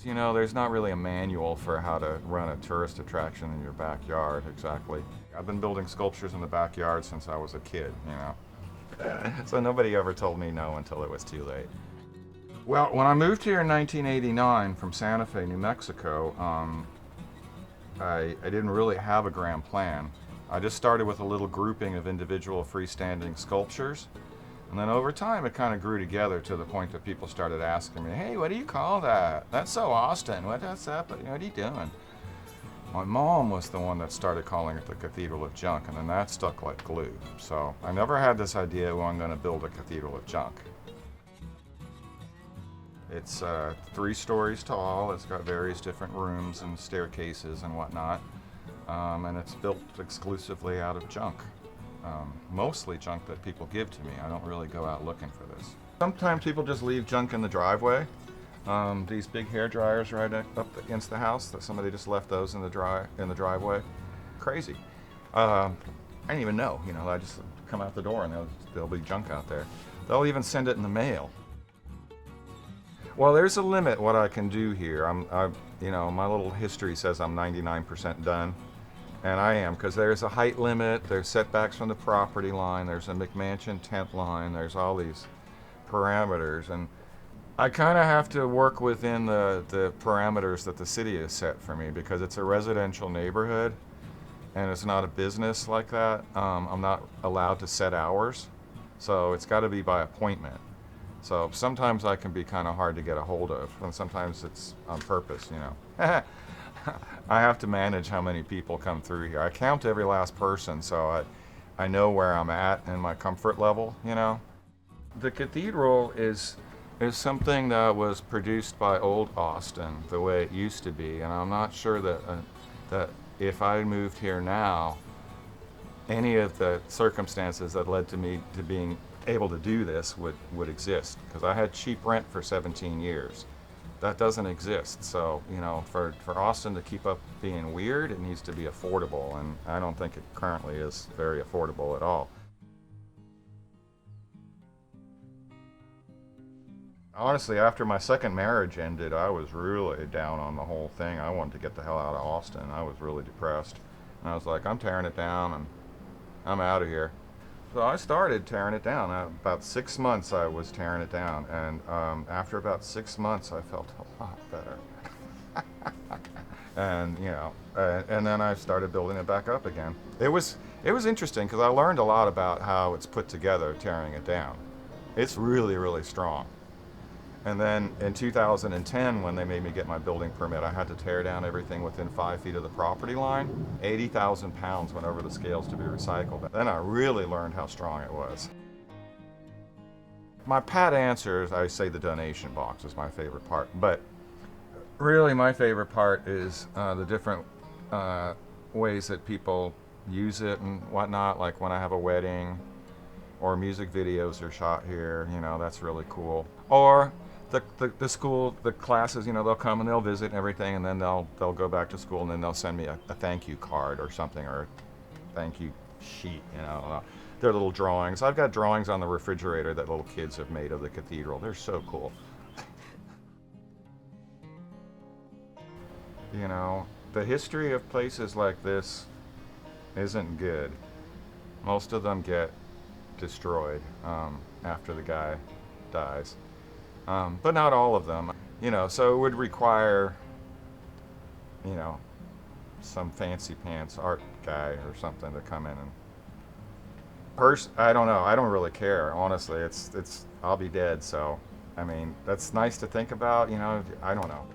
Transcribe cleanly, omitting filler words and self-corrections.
You know, there's not really a manual for how to run a tourist attraction in your backyard, exactly. I've been building sculptures in the backyard since I was a kid, you know. So nobody ever told me no until it was too late. Well, when I moved here in 1989 from Santa Fe, New Mexico, I didn't really have a grand plan. I just started with a little grouping of individual freestanding sculptures. And then over time, it kind of grew together to the point that people started asking me, hey, what do you call that? That's so Austin. What's up? What are you doing? My mom was the one that started calling it the Cathedral of Junk, and then that stuck like glue. So I never had this idea, well, I'm going to build a Cathedral of Junk. It's 3 stories tall. It's got various different rooms and staircases and whatnot. And it's built exclusively out of junk. Mostly junk that people give to me. I don't really go out looking for this. Sometimes people just leave junk in the driveway. These big hair dryers right up against the house, that somebody just left those in the driveway. Crazy. I didn't even know. You know, I just come out the door and there'll be junk out there. They'll even send it in the mail. Well, there's a limit what I can do here. You know, my little history says I'm 99% done. And I am, because there's a height limit, there's setbacks from the property line, there's a McMansion tent line, there's all these parameters. And I kind of have to work within the parameters that the city has set for me, because it's a residential neighborhood and it's not a business like that. I'm not allowed to set hours, so it's got to be by appointment. So sometimes I can be kind of hard to get a hold of, and sometimes it's on purpose, you know. I have to manage how many people come through here. I count every last person, so I know where I'm at in my comfort level, you know. The cathedral is something that was produced by old Austin, the way it used to be, and I'm not sure that if I moved here now, any of the circumstances that led to me to being able to do this would exist, because I had cheap rent for 17 years. That doesn't exist. So, you know, for Austin to keep up being weird, it needs to be affordable, and I don't think it currently is very affordable at all. Honestly, after my second marriage ended, I was really down on the whole thing. I wanted to get the hell out of Austin. I was really depressed. And I was like, I'm tearing it down and I'm out of here. So I started tearing it down. About 6 months I was tearing it down, and after about 6 months I felt a lot better. And you know, and then I started building it back up again. It was interesting because I learned a lot about how it's put together, tearing it down. It's really, really strong. And then in 2010, when they made me get my building permit, I had to tear down everything within 5 feet of the property line. 80,000 pounds went over the scales to be recycled. Then I really learned how strong it was. My pat answer is I say the donation box is my favorite part, but really my favorite part is the different ways that people use it and whatnot, like when I have a wedding or music videos are shot here, you know, that's really cool. Or the school, the classes, you know, they'll come and they'll visit and everything, and then they'll go back to school, and then they'll send me a thank you card or something, or a thank you sheet, you know. Their little drawings. I've got drawings on the refrigerator that little kids have made of the cathedral. They're so cool. You know, the history of places like this isn't good. Most of them get destroyed after the guy dies. But not all of them, you know, so it would require, you know, some fancy pants art guy or something to come in and I don't know, I don't really care, honestly. It's I'll be dead, so I mean, that's nice to think about, you know. I don't know.